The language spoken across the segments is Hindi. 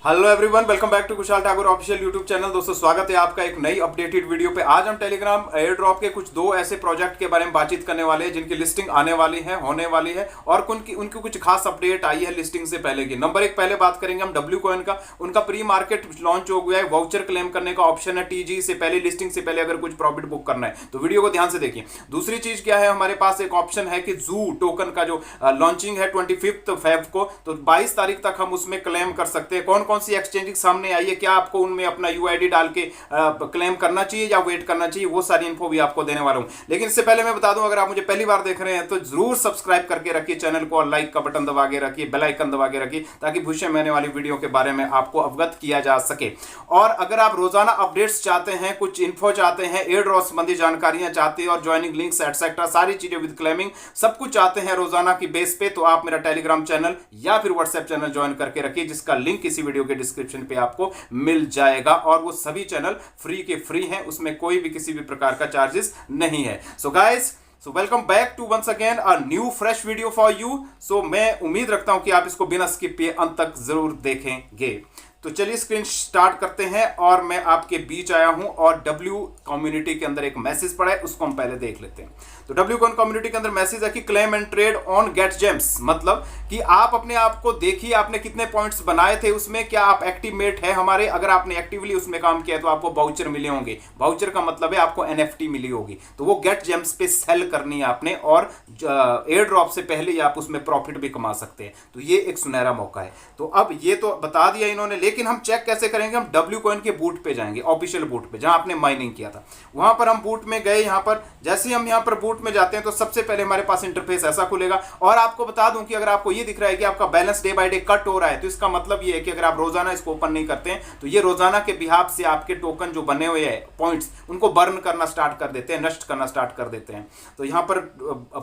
Hello everyone, welcome back to Kushal Thakur official YouTube channel. दोस्तों स्वागत है आपका एक नई अपडेटेड वीडियो पे। आज हम टेलीग्राम एयर ड्रॉप के कुछ दो ऐसे प्रोजेक्ट के बारे में बातचीत करने वाले हैं जिनकी लिस्टिंग आने वाली है, होने वाली है और उनकी कुछ खास अपडेट आई है लिस्टिंग से पहले की। नंबर एक, पहले बात करेंगे हम डब्ल्यू कॉइन का। उनका प्री मार्केट लॉन्च हो गया है, वाउचर क्लेम करने का ऑप्शन है टीजी से पहले, लिस्टिंग से पहले अगर कुछ प्रॉफिट बुक करना है तो वीडियो को ध्यान से देखिए। दूसरी चीज क्या है, हमारे पास एक ऑप्शन है कि जू टोकन का जो लॉन्चिंग है 25 फेब को, तो 22 तारीख तक हम उसमें क्लेम कर सकते हैं। कौन कौन सी एक्सचेंजिंग सामने आई है, क्या आपको उनमें अपना यूआईडी डाल के क्लेम करना चाहिए या वेट करना चाहिए, वो सारी इन्फो भी आपको देने वाला हूं। लेकिन इससे पहले मैं बता दूं, अगर आप मुझे पहली बार देख रहे हैं तो जरूर सब्सक्राइब करके रखिए चैनल को और लाइक का बटन दबा के रखिए, बेल आइकन दबा के रखिए, ताकि भविष्य में आने वाली वीडियो के बारे में आपको अवगत किया जा सके। और अगर आप रोजाना अपडेट्स चाहते हैं, कुछ इन्फो चाहते हैं, एयर ड्रॉप संबंधी जानकारियां चाहते हैं और ज्वाइनिंग लिंक्स एटसेट्रा सारी चीजें विद क्लेमिंग सब कुछ चाहते हैं रोजाना की बेस पे, तो आप मेरा टेलीग्राम चैनल या फिर व्हाट्सएप चैनल ज्वाइन करके रखिए, जिसका लिंक इसी वीडियो के डिस्क्रिप्शन पे आपको मिल जाएगा। और वो सभी चैनल फ्री के फ्री हैं, उसमें कोई भी किसी भी प्रकार का चार्जेस नहीं है। So guys, so welcome back to once again a new fresh video for you. So मैं उम्मीद रखता हूं कि आप इसको बिना स्किप किए अंत तक जरूर देखेंगे। तो चलिए स्क्रीन स्टार्ट करते हैं और मैं आपके बीच आया हूं और डब्ल्यू कम्युनिटी के अंदर एक मैसेज पड़ा है, उसको हम पहले देख लेते हैं। तो डब्ल्यू कॉइन कम्युनिटी के अंदर मैसेज है कि claim and trade on gate gems, मतलब कि आप अपने आप को देखिए, आपने कितने पॉइंट्स बनाए थे उसमें, क्या आप एक्टिवेट है हमारे। अगर आपने एक्टिवली उसमें काम किया है तो आपको वाउचर मिले होंगे। वाउचर का मतलब है आपको एनएफटी मिली होगी, तो वो गेट जेम्स पे सेल करनी है आपने और एयर ड्रॉप से पहले ही आप उसमें प्रॉफिट भी कमा सकते हैं। तो ये एक सुनहरा मौका है। तो अब ये तो बता दिया इन्होंने, लेकिन हम चेक कैसे करेंगे? हम डब्ल्यू कॉइन के बूट पे जाएंगे, ऑफिशियल बूट पे जहां आपने माइनिंग किया था, वहां पर हम बूट में गए। यहां पर जैसे ही हम यहां पर बूट में जाते हैं तो सबसे पहले हमारे पास इंटरफेस ऐसा खुलेगा। और आपको बता दूं कि अगर आपको ये दिख रहा है कि आपका balance day by day cut हो रहा है, तो इसका मतलब ये है कि अगर आप रोजाना इसको ओपन नहीं करते हैं तो ये रोजाना के बिहाफ से आपके टोकन जो बने हुए हैं पॉइंट्स, उनको बर्न करना स्टार्ट कर देते हैं, नष्ट करना स्टार्ट कर देते हैं। तो यहां पर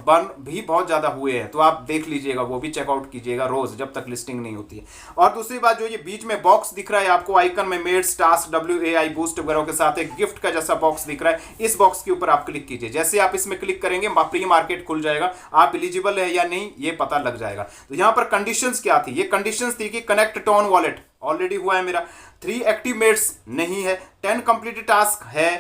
बर्न भी बहुत ज्यादा हुए हैं, तो आप देख लीजिएगा, वो भी चेकआउट कीजिएगा रोज जब तक लिस्टिंग नहीं होती है। और दूसरी बात, जो ये बीच में बॉक्स दिख रहा है आपको आइकन में, मेड्स टास्क WAI बूस्ट वगैरह के साथ एक गिफ्ट का जैसा बॉक्स दिख रहा है, इस बॉक्स के ऊपर आप क्लिक कीजिए। जैसे आप इसमें क्लिक करेंगे प्री मार्केट खुल जाएगा, आप एलिजिबल है या नहीं ये पता लग जाएगा। तो यहां पर कंडीशंस क्या थी? ये कंडीशंस थी कि कनेक्ट टोन वॉलेट ऑलरेडी हुआ है मेरा, 3 एक्टिव मेड्स नहीं है, 10 कंप्लीटेड टास्क है,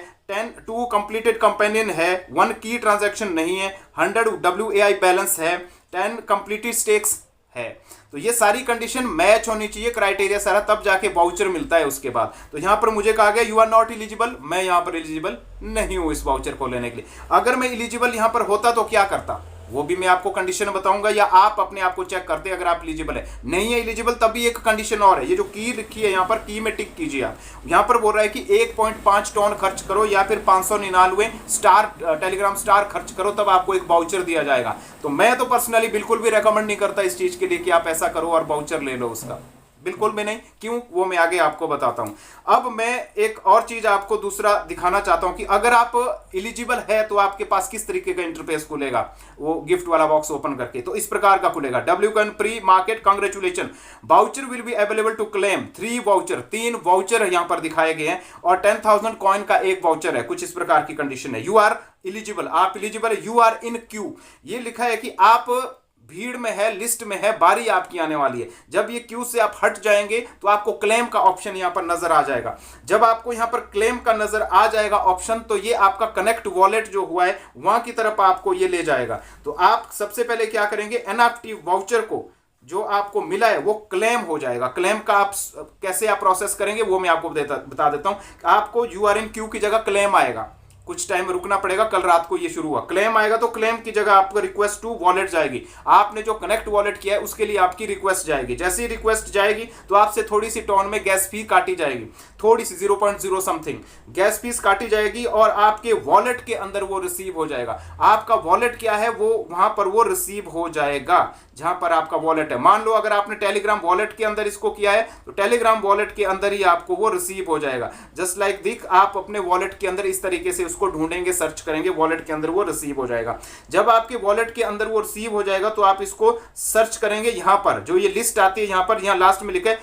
2 कंप्लीटेड कंपेनियन है, 1 की ट्रांजैक्शन नहीं है, 100 WAI बैलेंस है, 10 कंप्लीटेड स्टेक्स है। तो ये सारी कंडीशन मैच होनी चाहिए, क्राइटेरिया सारा, तब जाके वाउचर मिलता है उसके बाद। तो यहां पर मुझे कहा गया यू आर नॉट एलिजिबल, मैं यहां पर एलिजिबल नहीं हूं इस वाउचर को लेने के लिए। अगर मैं एलिजिबल यहां पर होता तो क्या करता, वो भी मैं आपको कंडीशन बताऊंगा, या आप अपने आप को चेक करते अगर आप एलिजिबल है। नहीं है एलिजिबल, तब भी एक कंडीशन और है, ये जो की लिखी है यहाँ पर, की में टिक कीजिए आप। यहाँ पर बोल रहा है कि 1.5 टन खर्च करो या फिर 599 स्टार टेलीग्राम स्टार खर्च करो, तब आपको एक वाउचर दिया जाएगा। तो मैं तो पर्सनली बिल्कुल भी रेकमेंड नहीं करता इस चीज के लिए कि आप ऐसा करो और वाउचर ले लो उसका, बिल्कुल भी नहीं। क्यों, वो मैं आगे आपको बताता हूं। अब मैं एक और चीज आपको दूसरा दिखाना चाहता हूं कि अगर आप एलिजिबल है तो आपके पास किस तरीके का इंटरफेस खुलेगा, वो गिफ्ट वाला बॉक्स ओपन करके। तो इस प्रकार का खुलेगा, W coin pre market congratulation, voucher will be available to claim 3 voucher, 3 voucher यहां पर दिखाए गए हैं और 10,000 कॉइन का एक वाउचर है। कुछ इस प्रकार की कंडीशन है। यू आर एलिजिबल, आप एलिजिबल है, यू आर इन क्यू, ये लिखा है कि आप भीड़ में है, लिस्ट में है, बारी आपकी आने वाली है। जब ये क्यू से आप हट जाएंगे तो आपको क्लेम का ऑप्शन यहां पर नजर आ जाएगा। जब आपको यहां पर क्लेम का नजर आ जाएगा ऑप्शन, तो ये आपका कनेक्ट वॉलेट जो हुआ है वहां की तरफ आपको ये ले जाएगा। तो आप सबसे पहले क्या करेंगे, एनएफटी वाउचर को जो आपको मिला है वो क्लेम हो जाएगा। क्लेम का आप कैसे आप प्रोसेस करेंगे वो मैं आपको बता देता हूं। आपको यूआरएन क्यू की जगह क्लेम आएगा, कुछ टाइम रुकना पड़ेगा, कल रात को ये शुरू हुआ। क्लेम आएगा तो क्लेम की जगह आपको रिक्वेस्ट टू वॉलेट जाएगी, आपने जो कनेक्ट वॉलेट किया है उसके लिए आपकी रिक्वेस्ट जाएगी। जैसे ही रिक्वेस्ट जाएगी तो आपसे थोड़ी सी टोन में गैस फी काटी जाएगी, थोड़ी सी 0.0 समथिंग गैस फीस काटी जाएगी और आपके वॉलेट के अंदर वो रिसीव हो जाएगा। आपका वॉलेट क्या है वो वहां पर वो रिसीव हो जाएगा जहां पर आपका वॉलेट है। मान लो अगर आपने टेलीग्राम वॉलेट के अंदर इसको किया है तो टेलीग्राम वॉलेट के अंदर ही आपको वो रिसीव हो जाएगा। जस्ट लाइक दिख, आप अपने वॉलेट के अंदर इस तरीके से उसको ढूंढेंगे, सर्च करेंगे, वॉलेट के अंदर वो रिसीव हो जाएगा। जब आपके वॉलेट के अंदर वो रिसीव हो जाएगा तो आप इसको सर्च करेंगे। यहां पर जो ये लिस्ट आती है, यहां पर यहां लास्ट में लिखा है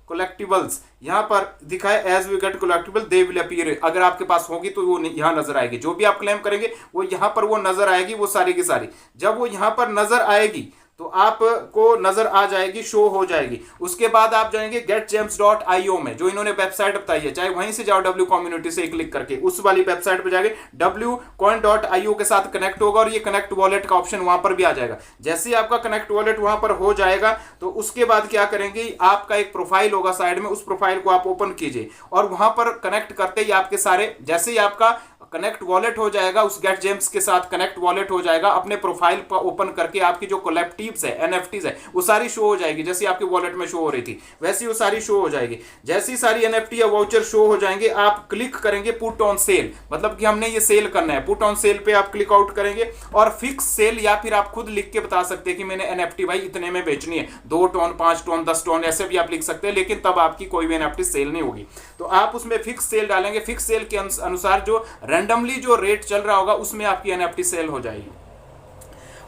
कलेक्टिबल्स, यहां पर दिखा है as we get collectible they will appear. अगर आपके पास होगी तो वो यहां नजर आएगी, जो भी आप क्लेम करेंगे वो यहां पर वो नजर आएगी, वो सारी की सारी। जब वो यहां पर नजर आएगी तो आपको नजर आ जाएगी, शो हो जाएगी। उसके बाद आप जाएंगे getgems.io में, जो इन्होंने वेबसाइट बताई है, चाहे वहीं से जाओ w कम्युनिटी से क्लिक करके, उस वाली वेबसाइट पे जाके wcoin.io के साथ कनेक्ट होगा और ये कनेक्ट वॉलेट का ऑप्शन वहां पर भी आ जाएगा। जैसे ही आपका कनेक्ट वॉलेट वहां पर हो जाएगा तो उसके बाद क्या करेंगे, आपका एक प्रोफाइल होगा साइड में, उस प्रोफाइल को आप ओपन कीजिए और वहां पर कनेक्ट करते ही आपके सारे, जैसे ही आपका कनेक्ट वॉलेट हो जाएगा, उस गेट जेम्स के साथ कनेक्ट वॉलेट हो जाएगा, अपने प्रोफाइल पर ओपन करके आपकी जो कलेक्टिव्स है, एनएफटीज है, वो सारी शो हो जाएगी। जैसे आपकी वॉलेट में शो हो रही थी वैसी वो सारी शो हो जाएगी। जैसी सारी एनएफटी या वाउचर शो हो जाएंगे, आप क्लिक करेंगे पुट ऑन सेल, मतलब कि हमने ये सेल करना है, पुट ऑन सेल पे आप क्लिक आउट करेंगे और फिक्स सेल, या फिर आप खुद लिख के बता सकते हैं कि मैंने एनएफटी भाई इतने में बेचनी है, 2 टन 5 टन 10 टन ऐसे भी आप लिख सकते हैं, लेकिन तब आपकी कोई भी एनएफटी सेल नहीं होगी। तो आप उसमें फिक्स सेल डालेंगे, फिक्स सेल के अनुसार जो रैंडमली जो रेट चल रहा होगा उसमें आपकी एनएफटी सेल हो जाएगी।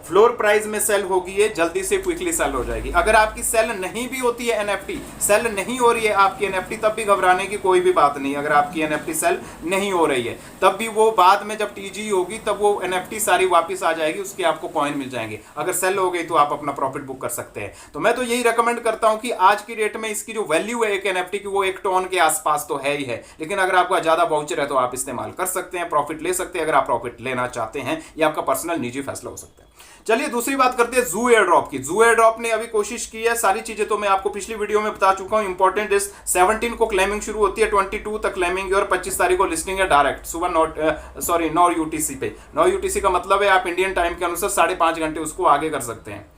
फ्लोर प्राइस में सेल होगी, ये जल्दी से क्विकली सेल हो जाएगी। अगर आपकी सेल नहीं भी होती है, एनएफटी सेल नहीं हो रही है आपकी एनएफटी, तब भी घबराने की कोई भी बात नहीं। अगर आपकी एनएफटी सेल नहीं हो रही है तब भी वो बाद में जब टीजी होगी तब वो एनएफटी सारी वापस आ जाएगी, उसके आपको कॉइन मिल जाएंगे। अगर सेल हो गई तो आप अपना प्रॉफिट बुक कर सकते हैं। तो मैं तो यही रिकमेंड करता हूं कि आज की डेट में इसकी जो वैल्यू है एक एनएफटी की, वो 1 टन के आसपास तो है ही है, लेकिन अगर आपका ज्यादा वाउचर है तो आप इस्तेमाल कर सकते हैं, प्रॉफिट ले सकते हैं अगर आप प्रॉफिट लेना चाहते हैं। ये आपका पर्सनल निजी फैसला हो सकता है। चलिए दूसरी बात करते हैं जू एयर ड्रॉप की। जू एयर ड्रॉप ने अभी कोशिश की है, सारी चीजें तो मैं आपको पिछली वीडियो में बता चुका हूं। इंपॉर्टेंट इज 17 को क्लेमिंग शुरू होती है, 22 तक क्लेमिंग है और 25 तारीख को लिस्टिंग है डायरेक्ट सुबह 9 यूटीसी पे। 9 यूटीसी का मतलब है आप इंडियन टाइम के अनुसार 5.5 घंटे उसको आगे कर सकते हैं।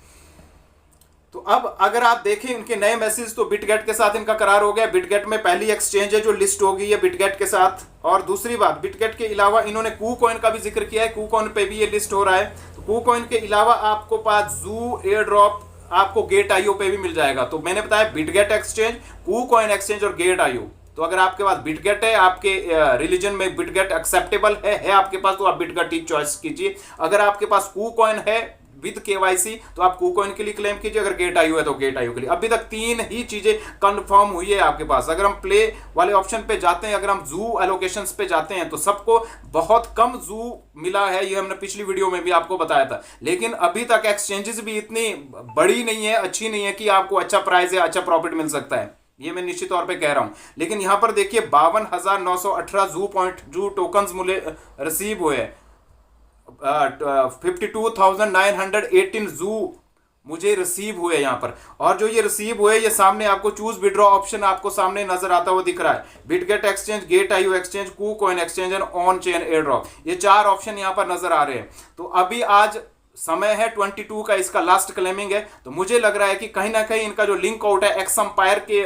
तो अब अगर आप देखें इनके नए मैसेज, तो बिटगेट के साथ इनका करार हो गया। बिटगेट में पहली एक्सचेंज है जो लिस्ट हो गई है बिटगेट के साथ। और दूसरी बात, बिटगेट के अलावा इन्होंने KuCoin का भी जिक्र किया है, KuCoin पे भी ये लिस्ट हो रहा है। तो KuCoin के अलावा आपको पास जू एयर ड्रॉप आपको गेट.io पे भी मिल जाएगा। तो मैंने बताया बिटगेट एक्सचेंज, KuCoin एक्सचेंज और गेट.io। तो अगर आपके पास बिटगेट है, आपके रिलीजन में बिटगेट एक्सेप्टेबल है आपके पास, तो आप बिटगेट ही चॉइस कीजिए। अगर आपके पास KuCoin है विद केवाईसी तो आप KuCoin के लिए क्लेम कीजिए, अगर गेट.io है तो गेट.io के लिए। अभी तक 3 ही चीजें कंफर्म हुई है आपके पास। अगर हम प्ले वाले ऑप्शन पे जाते हैं, अगर हम जू एलोकेशंस पे जाते हैं, तो सबको बहुत कम जू मिला है, ये हमने पिछली वीडियो में भी आपको बताया था। लेकिन अभी तक एक्सचेंजेस भी इतनी बड़ी नहीं है, अच्छी नहीं है कि आपको अच्छा प्राइस या अच्छा प्रॉफिट मिल सकता है, ये मैं निश्चित तौर पे कह रहा हूं। लेकिन यहां पर देखिए 52,918 जू टोकन्स मुझे रिसीव हुए, 52,918 जू मुझे रिसीव हुए यहां पर। और जो ये रिसीव हुए, ये सामने आपको चूज विड्रॉ ऑप्शन आपको सामने नजर आता हुआ दिख रहा है। बिटगेट एक्सचेंज, गेट.io एक्सचेंज, KuCoin एक्सचेंज और ऑन चेन एयर ड्रॉप, ये 4 ऑप्शन यहां पर नजर आ रहे हैं। तो अभी आज समय है 22 का, इसका लास्ट क्लेमिंग है। तो मुझे लग रहा है कि कहीं ना कहीं इनका जो लिंक आउट है एक्सएम्पायर के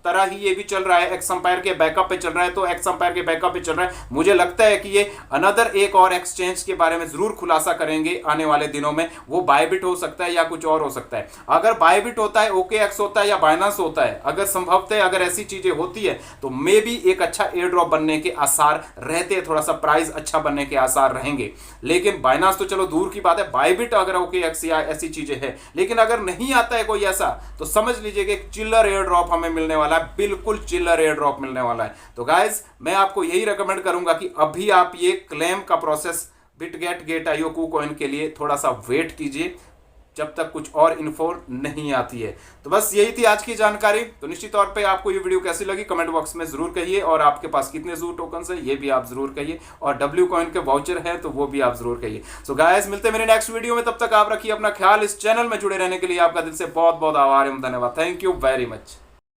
तरह ही ये भी चल रहा है, एक्सएम्पायर के बैकअप पे चल रहा है। तो एक्सएम्पायर के बैकअप पे चल रहा है, मुझे लगता है कि ये अनदर एक और एक्सचेंज के बारे में जरूर खुलासा करेंगे आने वाले दिनों में। वो बायबिट हो सकता है या कुछ और हो सकता है। अगर बायबिट होता है, OKX होता है या बाइनेंस होता है, अगर संभवतः अगर ऐसी चीजें होती है तो मे भी एक अच्छा एयर ड्रॉप बनने के आसार रहते हैं, थोड़ा सा प्राइस अच्छा बनने के आसार रहेंगे। लेकिन बाइनेंस तो चलो दूर की बात है, बायबिट अगर OKX या ऐसी चीजें हैं, लेकिन अगर नहीं आता है कोई ऐसा, तो समझ लीजिए कि चिल्लर एयर ड्रॉप हमें मिलने वाला है, बिल्कुल चिल्लर एयर ड्रॉप मिलने वाला है। तो गाइस मैं आपको यही रेकमेंड करूंगा कि अभी आप ये क्लेम का प्रोसेस बिटगेट, गेट.io, KuCoin के लिए थोड़ा सा वेट कीजिए जब तक कुछ और इन्फो नहीं आती है। तो बस यही थी आज की जानकारी। तो निश्चित तौर पे आपको ये वीडियो कैसी लगी कमेंट बॉक्स में जरूर कहिए, और आपके पास कितने जू टोकन्स है ये भी आप जरूर कहिए, और WCoin के वाउचर है तो वो भी आप जरूर कहिए। सो गाइस मिलते हैं मेरे नेक्स्ट वीडियो में, तब तक आप रखिए अपना ख्याल। इस चैनल में जुड़े रहने के लिए आपका दिल से बहुत बहुत आभार एवं धन्यवाद। Thank you very much.